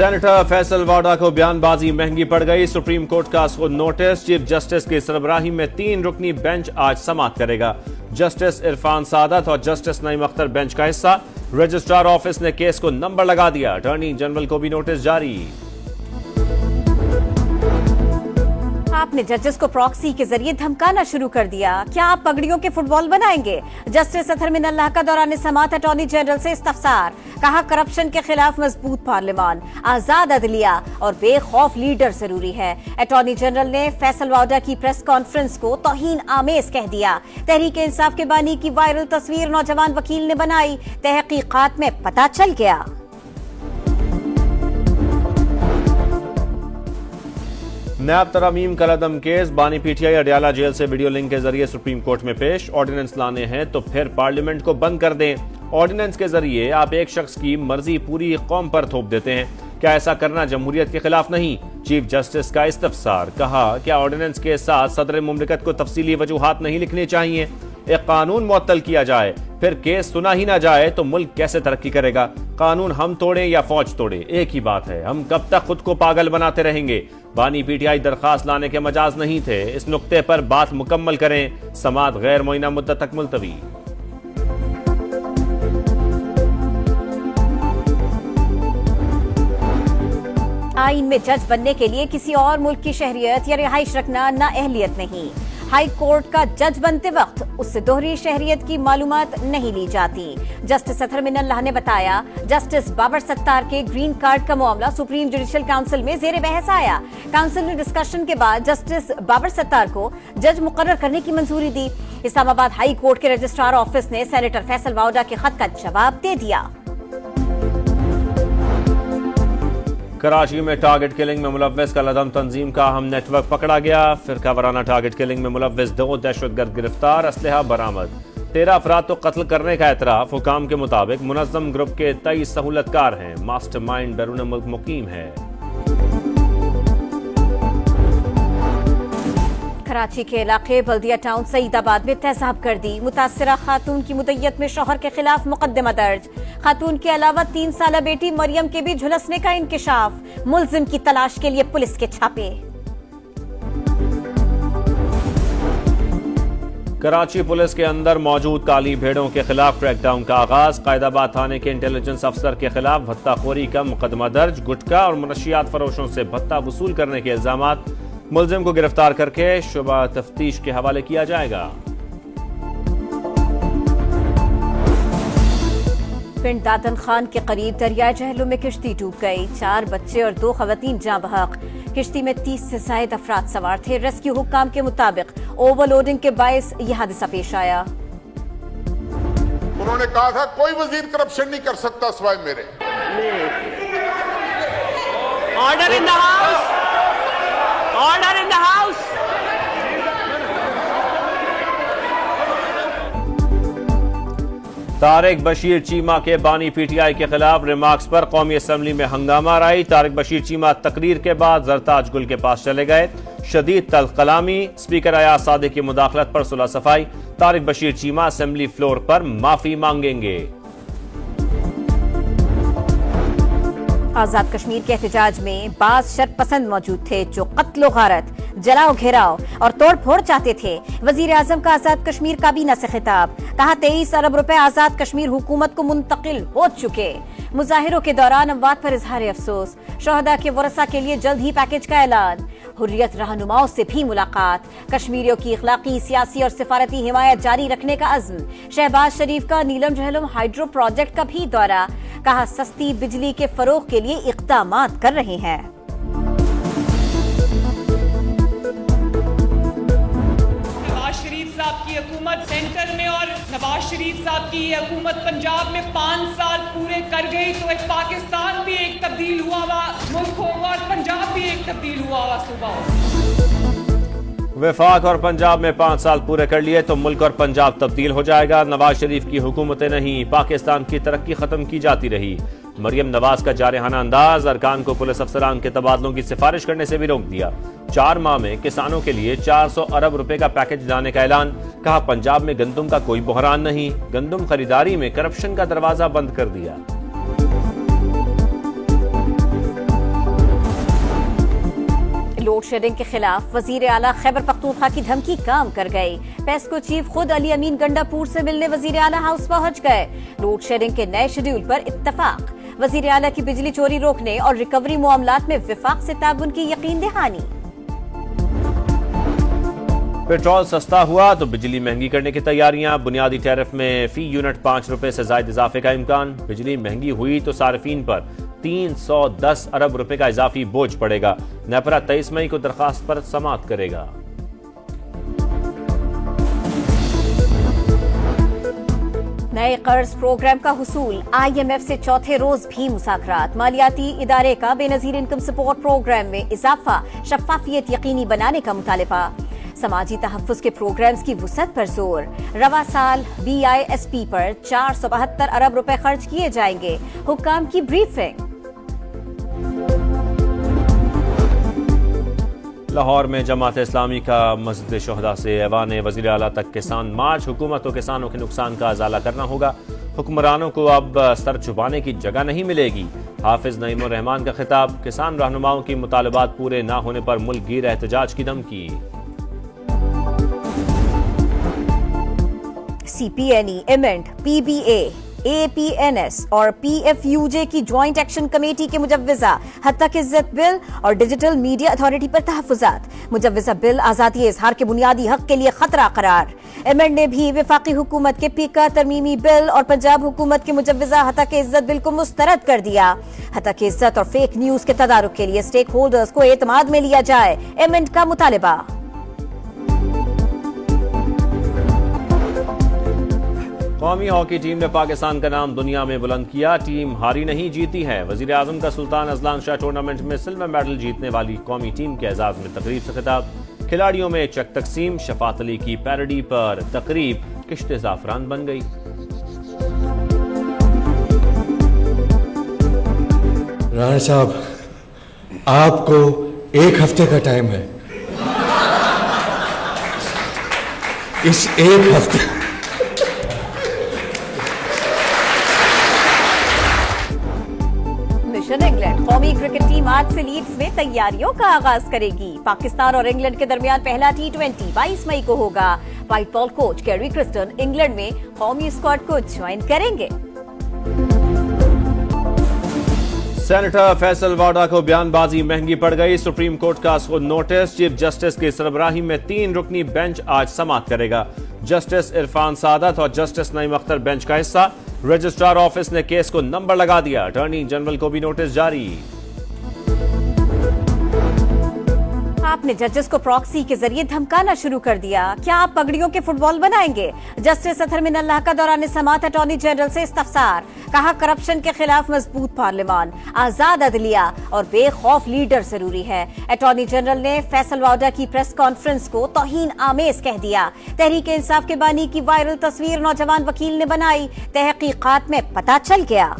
Senator Faisal वाडा को बयानबाजी महंगी पड़ गई। सुप्रीम कोर्ट का उसको नोटिस। चीफ जस्टिस की सरबराही में 3 रुकनी बेंच आज समाअत करेगा। जस्टिस इरफान सादत और जस्टिस नईम अख्तर बेंच का हिस्सा। रजिस्ट्रार ऑफिस ने केस को नंबर लगा दिया। अटॉर्नी जनरल को भी नोटिस जारी। आपने जजेस को प्रॉक्सी के जरिए धमकाना शुरू कर दिया। क्या आप पगड़ियों के फुटबॉल बनाएंगे? जस्टिस अतहर मिनल्लाह का दौरान समाअत अटॉर्नी जनरल से इस्तफसार। कहा करप्शन के खिलाफ मजबूत पार्लियामान, आजाद अदलिया और बेखौफ लीडर जरूरी है। अटॉर्नी जनरल ने फैसल वाडा की प्रेस कॉन्फ्रेंस को तौहीन आमेज कह दिया। तहरीक इंसाफ के बानी की वायरल तस्वीर नौजवान वकील ने बनाई। तहकीकात में पता चल गया। नैब तरमीम कलअदम केस। बानी पीटीआई अडयाला जेल से वीडियो लिंक के जरिए सुप्रीम कोर्ट में पेश। ऑर्डिनेंस लाने हैं तो फिर पार्लियामेंट को बंद कर दें। ऑर्डिनेंस के जरिए आप एक शख्स की मर्जी पूरी कौम पर थोप देते हैं। क्या ऐसा करना जमहूरियत के खिलाफ नहीं? चीफ जस्टिस का इस्तफसार। कहा क्या ऑर्डिनेंस के साथ सदर मुमलिकत को तफसीली वजूहात नहीं लिखने चाहिए? एक कानून मुअत्तल किया जाए फिर केस सुना ही ना जाए तो मुल्क कैसे तरक्की करेगा? कानून हम तोड़े या फौज तोड़े एक ही बात है। हम कब तक खुद को पागल बनाते रहेंगे? बानी पीटीआई दरखास्त लाने के मजाज नहीं थे। इस नुक्ते पर बात मुकम्मल करें। समाअत गैर मुइना मुद्दत तक मुलतवी। आइन में जज बनने के लिए किसी और मुल्क की शहरियत या रिहाइश रखना ना अहलियत नहीं। हाई कोर्ट का जज बनते वक्त उससे दोहरी शहरियत की मालूमात नहीं ली जाती। जस्टिस अतहर मिनल्लाह ने बताया जस्टिस बाबर सत्तार के ग्रीन कार्ड का मामला सुप्रीम जुडिशल काउंसिल में जेर बहस आया। काउंसिल ने डिस्कशन के बाद जस्टिस बाबर सत्तार को जज मुकर्रर करने की मंजूरी दी। इस्लामाबाद हाई कोर्ट के रजिस्ट्रार ऑफिस ने सेनेटर फैसल वाडा के खत का जवाब दे दिया। कराची में टारगेट किलिंग में मुलव्वस कलअदम तंजीम का अहम नेटवर्क पकड़ा गया। फिरका वाराना टारगेट किलिंग में मुलव्वस 2 दहशतगर्द गिरफ्तार। असलहा बरामद। 13 अफराद तो कत्ल करने का एतराफ। हुकाम के मुताबिक मुनज़्ज़म ग्रुप के 23 सहूलतकार हैं। मास्टरमाइंड बैरून मुल्क मुकीम है। कराची के इलाके बल्दिया टाउन सईदाबाद में तेजाब कर दी। मुतासिरा खातून की मुद्दत में शौहर के खिलाफ मुकदमा दर्ज। खातून के अलावा 3 साला बेटी मरियम के भी झुलसने का इंकिशाफ। मुलजिम की तलाश के लिए पुलिस के छापे। कराची पुलिस के अंदर मौजूद काली भेड़ों के खिलाफ क्रैकडाउन का आगाज। कायदाबाद थाने के इंटेलिजेंस अफसर के खिलाफ भत्ताखोरी का मुकदमा दर्ज। गुटखा और मनशियात फरोशों से भत्ता वसूल करने के इल्जामात। मुलजिम को गिरफ्तार करके शुबा तफ्तीश के हवाले किया जाएगा। पिंड दादन खान के करीब दरियाए जहलम में किश्ती डूब गई। 4 बच्चे और 2 खवातीन जाँ बहक। किश्ती में 30 से ज्यादा अफराद सवार थे। रेस्क्यू हुक्काम के मुताबिक ओवरलोडिंग के बायस यह हादसा पेश आया। उन्होंने कहा था कोई वजीर करप्शन नहीं कर सकता सिवाय मेरे। Order in the house, order in the house. Tariq Bashir Cheema के बानी पीटीआई के खिलाफ रिमार्क्स पर कौमी असम्बली में हंगामा राई। तारिक बशीर चीमा तकरीर के बाद जरताज गुल के पास चले गए। शदीद तल्ख कलामी। स्पीकर अयाज सादिक की मुदाखलत पर सुलह सफाई। तारिक बशीर चीमा असेंबली फ्लोर पर माफी मांगेंगे। आजाद कश्मीर के एहतजाज में बाज शर्त पसंद मौजूद थे जो कत्लो गारत, जलाओ घेराव और तोड़ फोड़ चाहते थे। वजीर आजम का आजाद कश्मीर काबीना से खिताब। कहा 23 अरब रुपए आजाद कश्मीर हुकूमत को मुंतकिल हो चुके। मुजाहिरों के दौरान अमवात पर इजहार अफसोस। शोहदा के वरसा के लिए जल्द ही पैकेज का ऐलान। हुर्रियत रहनुमाओं से भी मुलाकात। कश्मीरियों की इखलाकी, सियासी और सिफारती हिमायत जारी रखने का अज़्म। शहबाज शरीफ का नीलम जहलम हाइड्रो प्रोजेक्ट का भी दौरा। कहा सस्ती बिजली के फरोग के लिए इक़दामात कर रहे हैं। नवाज शरीफ साहब की हुकूमत सेंटर में और नवाज शरीफ साहब की हुकूमत पंजाब में 5 साल पूरे कर गई तो एक पाकिस्तान भी एक तब्दील हुआ हुआ मुल्क होगा और पंजाब भी एक तब्दील हुआ हुआ सूबा होगा। वफाक और पंजाब में 5 साल पूरे कर लिए तो मुल्क और पंजाब तब्दील हो जाएगा। नवाज शरीफ की हुकूमतें नहीं, पाकिस्तान की तरक्की खत्म की जाती रही। मरियम नवाज का जारहाना अंदाज। अरकान को पुलिस अफसरान के तबादलों की सिफारिश करने से भी रोक दिया। 4 माह में किसानों के लिए 400 अरब रुपए का पैकेज लाने का ऐलान। कहा पंजाब में गंदुम का कोई बहरान नहीं। गंदुम खरीदारी में करप्शन का दरवाजा बंद कर दिया। लोड शेडिंग के खिलाफ वजीर आला खैबर पख्तूनख्वा की धमकी काम कर गई। पेस्को चीफ खुद अली अमीन गंडापुर से मिलने वजीर आला हाउस पहुंच गए। लोड शेडिंग के नए शेड्यूल पर इत्तफाक। वजीर आला की बिजली चोरी रोकने और रिकवरी मामलात में विफाक से ताबुन की यकीन दहानी। पेट्रोल सस्ता हुआ तो बिजली महंगी करने की तैयारियां। बुनियादी टैरिफ में फी यूनिट 5 रुपए से ज्यादा इजाफे का इम्कान। बिजली महंगी हुई तो सार्फिन पर 310 अरब रुपए का इजाफी बोझ पड़ेगा। नेपरा 23 मई को दरखास्त पर समाअत करेगा। नए कर्ज प्रोग्राम का हुसूल। IMF से चौथे रोज भी मुज़ाकरात। मालियाती इदारे का बेनजीर इनकम सपोर्ट प्रोग्राम में इजाफा, शफाफियत यकीनी बनाने का मुतालबा। समाजी तहफ़्फ़ुज़ के प्रोग्राम्स की वुसअत पर जोर। रवा साल BISP पर 472 अरब रुपए खर्च किए जाएंगे। हुक्काम की ब्रीफिंग। लाहौर में जमात इस्लामी का मस्जिद शोहदा से ऐवान वज़ीर आला तक किसान मार्च। हुकूमत को किसानों के नुकसान का अज़ाला करना होगा। हुक्मरानों को अब सर छुपाने की जगह नहीं मिलेगी। हाफिज नईमुर रहमान का खिताब। किसान रहनुमाओं की मुतालबात पूरे न होने पर मुल्क गिर एहतजाज की धमकी। CPNE, इमेंट, PBA, APNS और PFUJ की ज्वाइंट एक्शन कमेटी के मुजव्विजा हत्ता की इज्जत बिल और डिजिटल मीडिया अथॉरिटी पर तहफ़्फ़ुज़ात। मुजव्विजा बिल आज़ादी इज़हार के बुनियादी हक के लिए खतरा करार। इमेंट ने भी वफाकी हुकूमत के पीका तरमीमी बिल और पंजाब हुकूमत के मुजव्विजा हत्ता की इज्जत बिल को मुस्तरद कर दिया। हत्ता की इज्जत और फेक न्यूज के तदारुक के लिए स्टेक होल्डर्स को एतमाद में लिया जाए, इमेंट का मुतालबा। कौमी हॉकी टीम ने पाकिस्तान का नाम दुनिया में बुलंद किया। टीम हारी नहीं, जीती है। वजीर आजम का सुल्तान अजलान शाह टूर्नामेंट में सिल्वर मेडल जीतने वाली कौमी टीम के एजाज में तकरीब से खिताब। खिलाड़ियों में चेक तकसीम। शफात अली की पैरोडी पर तकरीब किश्ते ज़ाफ़रान बन गई। राणा साहब, आपको 1 हफ्ते का टाइम है। इस 1 हफ्ते इंग्लैंड कौमी क्रिकेट टीम आज से लीड्स में तैयारियों का आगाज करेगी। पाकिस्तान और इंग्लैंड के दरमियान पहला T20 22 मई को होगा। White ball coach Gary Kirsten England में कौमी स्क्वाड को ज्वाइन करेंगे। सेनेटर फैसल वाडा को बयानबाजी महंगी पड़ गई। सुप्रीम कोर्ट का नोटिस। चीफ जस्टिस की सरबराही में 3 रुकनी बेंच आज समाअत करेगा। जस्टिस इरफान सादत और जस्टिस नईम अख्तर बेंच का हिस्सा। रजिस्ट्रार ऑफिस ने केस को नंबर लगा दिया। अटॉर्नी जनरल को भी नोटिस जारी। आपने जजेस को प्रॉक्सी के जरिए धमकाना शुरू कर दिया। क्या आप पगड़ियों के फुटबॉल बनाएंगे? जस्टिस अतहर मिन अल्लाह का दौरान समाअत अटॉर्नी जनरल से इस्तफसार। कहा करप्शन के खिलाफ मजबूत पार्लियामान, आजाद अदलिया और बेखौफ लीडर जरूरी है। अटॉर्नी जनरल ने फैसल वाडा की प्रेस कॉन्फ्रेंस को तौहीन आमेज कह दिया। तहरीक इंसाफ के बानी की वायरल तस्वीर नौजवान वकील ने बनाई। तहकीकात में पता चल गया।